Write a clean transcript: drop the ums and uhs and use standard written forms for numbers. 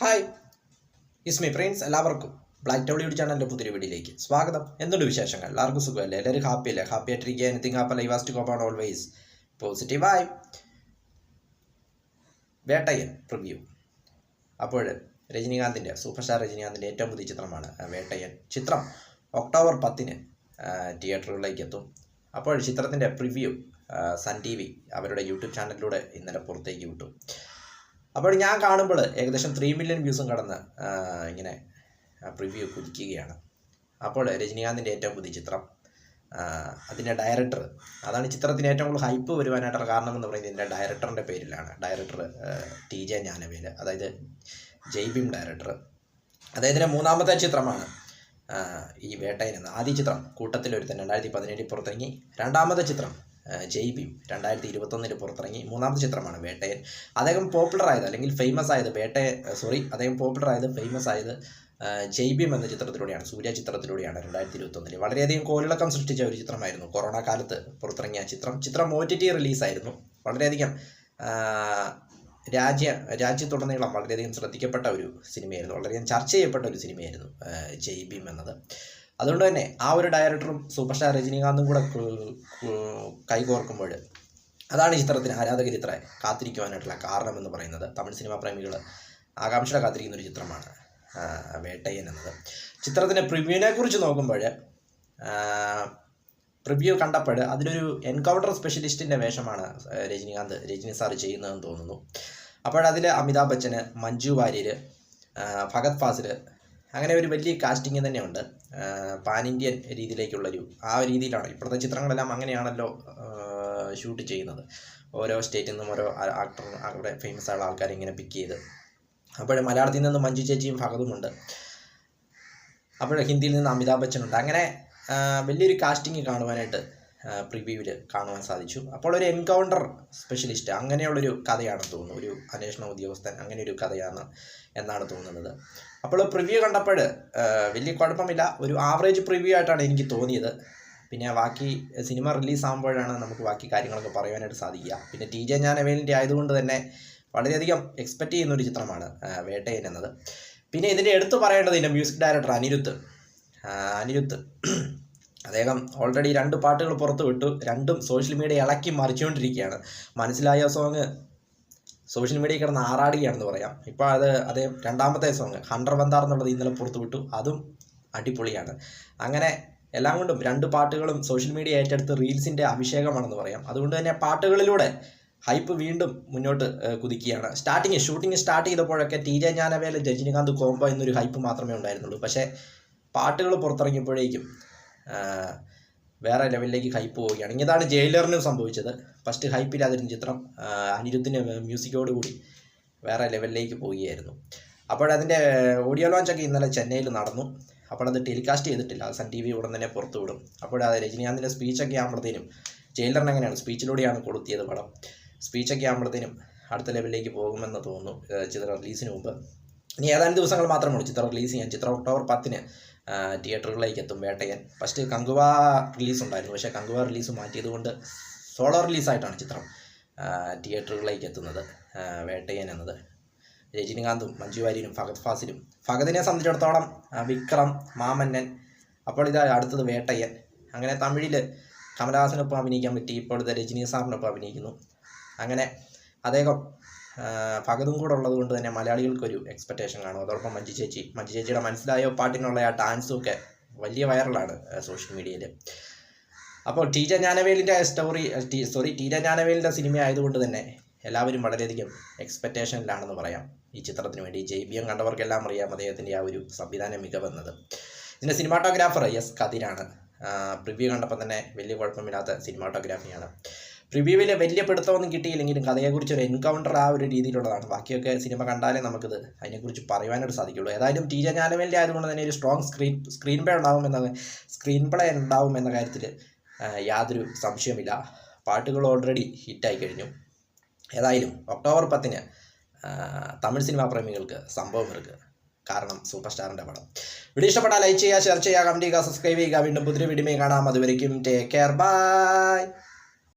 Hi, Ismi Prince. എല്ലാവർക്കും Black Town YouTube ചാനലിൻ്റെ പുതിയ വീഡിയോയിലേക്ക് സ്വാഗതം. എന്തുണ്ട് വിശേഷങ്ങൾ? എല്ലാവർക്കും സുഖമല്ലേ? എല്ലാവരും ഹാപ്പിയല്ലേ? ഹാപ്പി ആയിട്ടിരിക്കുക. Anything happen life has to go on always പോസിറ്റീവായി. വേട്ടയൻ പ്രിവ്യൂ. അപ്പോൾ രജനീകാന്തിൻ്റെ സൂപ്പർ സ്റ്റാർ രജനീകാന്തിൻ്റെ ഏറ്റവും പുതിയ ചിത്രമാണ് വേട്ടയൻ. ചിത്രം ഒക്ടോബർ 10 തിയേറ്ററുകളിലേക്ക് എത്തും. അപ്പോൾ ചിത്രത്തിൻ്റെ പ്രിവ്യൂ സൺ TV അവരുടെ യൂട്യൂബ് ചാനലിലൂടെ ഇന്നലെ പുറത്തേക്ക് വിട്ടു. അപ്പോൾ ഞാൻ കാണുമ്പോൾ ഏകദേശം 3 മില്യൺ വ്യൂസും കടന്ന് ഇങ്ങനെ പ്രിവ്യൂ കുതിക്കുകയാണ്. അപ്പോൾ രജനീകാന്തിൻ്റെ ഏറ്റവും പുതിയ ചിത്രം, അതിൻ്റെ ഡയറക്ടർ, അതാണ് ചിത്രത്തിന് ഏറ്റവും കൂടുതൽ ഹൈപ്പ് വരുവാനായിട്ടുള്ള കാരണമെന്ന് പറയുന്നത് ഇതിൻ്റെ ഡയറക്ടറിൻ്റെ പേരിലാണ്. ഡയറക്ടർ TJ ജ്ഞാനവേൽ, അതായത് ജയ് ഭീം ഡയറക്ടർ. അദ്ദേഹത്തിൻ്റെ മൂന്നാമത്തെ ചിത്രമാണ് ഈ വേട്ടയൻ എന്ന ആദ്യ ചിത്രം. കൂട്ടത്തിലൊരുത്തൻ 2017 പുറത്തിറങ്ങി. രണ്ടാമത്തെ ചിത്രം ജയ് ഭീം 2021 പുറത്തിറങ്ങി. മൂന്നാമത്തെ ചിത്രമാണ് വേട്ടയൻ. അദ്ദേഹം പോപ്പുലറായത് അല്ലെങ്കിൽ ഫേമസ് ആയത് അദ്ദേഹം പോപ്പുലറായത് ഫേമസ് ആയത് ജയ് ഭീം എന്ന ചിത്രത്തിലൂടെയാണ്, സൂര്യ ചിത്രത്തിലൂടെയാണ് 2021. വളരെയധികം കോളിളക്കം സൃഷ്ടിച്ച ഒരു ചിത്രമായിരുന്നു കൊറോണ കാലത്ത് പുറത്തിറങ്ങിയ ചിത്രം OTT റിലീസായിരുന്നു. വളരെയധികം രാജ്യത്തുടനീളം വളരെയധികം ശ്രദ്ധിക്കപ്പെട്ട ഒരു സിനിമയായിരുന്നു, വളരെയധികം ചർച്ച ചെയ്യപ്പെട്ട ഒരു സിനിമയായിരുന്നു ജയ് ഭീം എന്നത്. അതുകൊണ്ട് തന്നെ ആ ഒരു ഡയറക്ടറും സൂപ്പർ സ്റ്റാർ രജനീകാന്തും കൂടെ കൈകോർക്കുമ്പോൾ അതാണ് ചിത്രത്തിന് ആരാധകർ ഇത്ര കാത്തിരിക്കുവാനായിട്ടുള്ള കാരണമെന്ന് പറയുന്നത്. തമിഴ് സിനിമാ പ്രേമികൾ ആകാംക്ഷ കാത്തിരിക്കുന്ന ഒരു ചിത്രമാണ് വേട്ടയൻ എന്നത്. ചിത്രത്തിൻ്റെ പ്രിവ്യൂവിനെ കുറിച്ച് നോക്കുമ്പോൾ, പ്രിവ്യൂ കണ്ടപ്പോൾ അതിലൊരു എൻകൗണ്ടർ സ്പെഷ്യലിസ്റ്റിൻ്റെ വേഷമാണ് രജനി സാർ ചെയ്യുന്നതെന്ന് തോന്നുന്നു. അപ്പോഴതിൽ അമിതാഭ് ബച്ചന്, മഞ്ജു വാര്യർ, ഫഹദ് ഫാസിൽ, അങ്ങനെ ഒരു വലിയ കാസ്റ്റിംഗ് തന്നെയുണ്ട്. പാൻ ഇന്ത്യൻ രീതിയിലേക്കുള്ളൊരു ആ രീതിയിലാണ് ഇപ്പോഴത്തെ ചിത്രങ്ങളെല്ലാം അങ്ങനെയാണല്ലോ ഷൂട്ട് ചെയ്യുന്നത്. ഓരോ സ്റ്റേറ്റിൽ നിന്നും ഓരോ അവിടെ ഫേമസ് ആയുള്ള ആൾക്കാരെ ഇങ്ങനെ പിക്ക് ചെയ്ത്. അപ്പോൾ മലയാളത്തിൽ നിന്ന് മഞ്ജു ചേച്ചിയും ഫഹദുമുണ്ട്. അപ്പോൾ ഹിന്ദിയിൽ നിന്ന് അമിതാഭ് ബച്ചനുണ്ട്. അങ്ങനെ വലിയൊരു കാസ്റ്റിംഗ് കാണുവാനായിട്ട് പ്രിവ്യൂവിൽ കാണുവാൻ സാധിച്ചു. അപ്പോൾ ഒരു എൻകൗണ്ടർ സ്പെഷ്യലിസ്റ്റ് അങ്ങനെയുള്ളൊരു കഥയാണെന്ന് തോന്നുന്നു, ഒരു അന്വേഷണ ഉദ്യോഗസ്ഥൻ, അങ്ങനെ ഒരു കഥയാണ് എന്നാണ് തോന്നുന്നത്. അപ്പോൾ പ്രിവ്യൂ കണ്ടപ്പോൾ വലിയ കുഴപ്പമില്ല, ഒരു ആവറേജ് പ്രിവ്യൂ ആയിട്ടാണ് എനിക്ക് തോന്നിയത്. പിന്നെ ബാക്കി സിനിമ റിലീസാകുമ്പോഴാണ് നമുക്ക് ബാക്കി കാര്യങ്ങളൊക്കെ പറയാനായിട്ട് സാധിക്കുക. പിന്നെ TJ ജ്ഞാനവേലിൻ്റെ ആയതുകൊണ്ട് തന്നെ വളരെയധികം എക്സ്പെക്റ്റ് ചെയ്യുന്നൊരു ചിത്രമാണ് വേട്ടയൻ എന്നത്. പിന്നെ ഇതിൻ്റെ എടുത്തു പറയേണ്ടത് ഇതിൻ്റെ മ്യൂസിക് ഡയറക്ടർ അനിരുദ്ധ്. അദ്ദേഹം ഓൾറെഡി 2 പാട്ടുകൾ പുറത്തു വിട്ടു. രണ്ടും സോഷ്യൽ മീഡിയ ഇളക്കി മറിച്ചുകൊണ്ടിരിക്കുകയാണ്. മനസ്സിലായ സോങ് സോഷ്യൽ മീഡിയ കിടന്ന് ആറാടുകയാണെന്ന് പറയാം. ഇപ്പോൾ അദ്ദേഹം രണ്ടാമത്തെ സോങ് ഹണ്ടർ വന്താർ എന്നുള്ളത് ഇന്നലെ പുറത്തു വിട്ടു. അതും അടിപൊളിയാണ്. അങ്ങനെ എല്ലാം കൊണ്ടും 2 പാട്ടുകളും സോഷ്യൽ മീഡിയ ഏറ്റെടുത്ത് റീൽസിൻ്റെ അഭിഷേകമാണെന്ന് പറയാം. അതുകൊണ്ട് തന്നെ പാട്ടുകളിലൂടെ ഹൈപ്പ് വീണ്ടും മുന്നോട്ട് കുതിക്കുകയാണ്. ഷൂട്ടിംഗ് സ്റ്റാർട്ട് ചെയ്തപ്പോഴൊക്കെ TJ ജ്ഞാനവേൽ രജനീകാന്ത് കോംബോ എന്നൊരു ഹൈപ്പ് മാത്രമേ ഉണ്ടായിരുന്നുള്ളൂ. പക്ഷേ പാട്ടുകൾ പുറത്തിറങ്ങിയപ്പോഴേക്കും വേറെ ലെവലിലേക്ക് ഹൈപ്പ് പോവുകയാണ്. ഇതാണ് ജയിലറിനും സംഭവിച്ചത്. ഫസ്റ്റ് ഹൈപ്പില്ലാതിരുന്ന ചിത്രം അനിരുദ്ധിൻ്റെ മ്യൂസിക്കോടുകൂടി വേറെ ലെവലിലേക്ക് പോവുകയായിരുന്നു. അപ്പോഴതിൻ്റെ ഓഡിയോ ലോഞ്ചൊക്കെ ഇന്നലെ ചെന്നൈയിൽ നടന്നു. അപ്പോൾ അത് ടെലികാസ്റ്റ് ചെയ്തിട്ടില്ല, സൺ TV ഉടൻ തന്നെ പുറത്തു വിടും. അപ്പോൾ അത് രജനീകാന്തിൻ്റെ സ്പീച്ചൊക്കെ ആകുമ്പോഴത്തേനും, ജയിലറിന് എങ്ങനെയാണ് സ്പീച്ചിലൂടെയാണ് കൊളുത്തിയത് പടം, സ്പീച്ചൊക്കെ ആകുമ്പോഴത്തേനും അടുത്ത ലെവലിലേക്ക് പോകുമെന്ന് തോന്നുന്നു ചിത്രം റിലീസിന് മുമ്പ്. ഇനി ഏതാനും ദിവസങ്ങൾ മാത്രമേ ഉള്ളൂ ചിത്രം റിലീസ് ചെയ്യാൻ. ചിത്രം ഒക്ടോബർ 10 തിയേറ്ററുകളിലേക്ക് എത്തും വേട്ടയൻ. ഫസ്റ്റ് കങ്കുവ റിലീസ് ഉണ്ടായിരുന്നു, പക്ഷേ കങ്കുവ റിലീസ് മാറ്റിയതുകൊണ്ട് സോളോ റിലീസായിട്ടാണ് ചിത്രം തിയേറ്ററുകളിലേക്ക് എത്തുന്നത് വേട്ടയൻ എന്നത്. രജനീകാന്തും മഞ്ജു വാര്യരും ഫഹദ് ഫാസിലും. ഫഹദിനെ സംബന്ധിച്ചിടത്തോളം വിക്രം, മാമന്നൻ, അപ്പോൾ അടുത്തത് വേട്ടയൻ. അങ്ങനെ തമിഴിൽ കമലഹാസനൊപ്പം അഭിനയിക്കാൻ പറ്റി. ഇപ്പോഴത്തെ രജനി സാറിനൊപ്പം അഭിനയിക്കുന്നു. അങ്ങനെ അദ്ദേഹം ഫഹദും കൂടെ ഉള്ളത് കൊണ്ട് തന്നെ മലയാളികൾക്കൊരു എക്സ്പെക്റ്റേഷൻ കാണും. അതോടൊപ്പം മഞ്ജു ചേച്ചിയുടെ മനസ്സിലായോ പാട്ടിനുള്ള ആ ഡാൻസും ഒക്കെ വലിയ വൈറലാണ് സോഷ്യൽ മീഡിയയിൽ. അപ്പോൾ TJ ജ്ഞാനവേലിൻ്റെ TJ ജ്ഞാനവേലിൻ്റെ സിനിമ ആയതുകൊണ്ട് തന്നെ എല്ലാവരും വളരെയധികം എക്സ്പെക്റ്റേഷനിലാണെന്ന് പറയാം ഈ ചിത്രത്തിന് വേണ്ടി. ജയ് ഭീം കണ്ടവർക്കെല്ലാം അറിയാം അദ്ദേഹത്തിൻ്റെ ആ ഒരു സംവിധാന മികവെന്നത്. ഇതിൻ്റെ സിനിമാറ്റോഗ്രാഫർ S കതിരാണ്. പ്രിവ്യൂ കണ്ടപ്പോൾ തന്നെ വലിയ കുഴപ്പമില്ലാത്ത സിനിമാറ്റോഗ്രാഫിയാണ്. പ്രിവ്യൂവിൽ വലിയ പിടുത്തമൊന്നും കിട്ടിയില്ലെങ്കിലും കഥയെക്കുറിച്ച് ഒരു എൻകൗണ്ടർ ആ ഒരു രീതിയിലുള്ളതാണ്. ബാക്കിയൊക്കെ സിനിമ കണ്ടാലേ നമുക്കിത് അതിനെക്കുറിച്ച് പറയുവാനായിട്ട് സാധിക്കുള്ളൂ. ഏതായാലും TJ ജ്ഞാനവേലിൻ്റെ ആയതുകൊണ്ട് തന്നെ ഒരു സ്ട്രോങ് സ്ക്രീൻ പ്ലേ ഉണ്ടാവും എന്ന കാര്യത്തിൽ യാതൊരു സംശയമില്ല. പാട്ടുകൾ ഓൾറെഡി ഹിറ്റായി കഴിഞ്ഞു. ഏതായാലും ഒക്ടോബർ 10 തമിഴ് സിനിമാ പ്രേമികൾക്ക് സംഭവം ഇருக்கு. കാരണം സൂപ്പർ സ്റ്റാറിൻ്റെ പടം. വീഡിയോ ഇഷ്ടപ്പെട്ടാൽ ലൈക്ക് ചെയ്യുക, ഷെയർ ചെയ്യുക, കമൻറ്റ് ചെയ്യുക, സബ്സ്ക്രൈബ് ചെയ്യുക. വീണ്ടും പുതിയ വീഡിയോയിൽ കാണാം. അതുവരേക്കും ടേക്ക് കെയർ, ബൈ.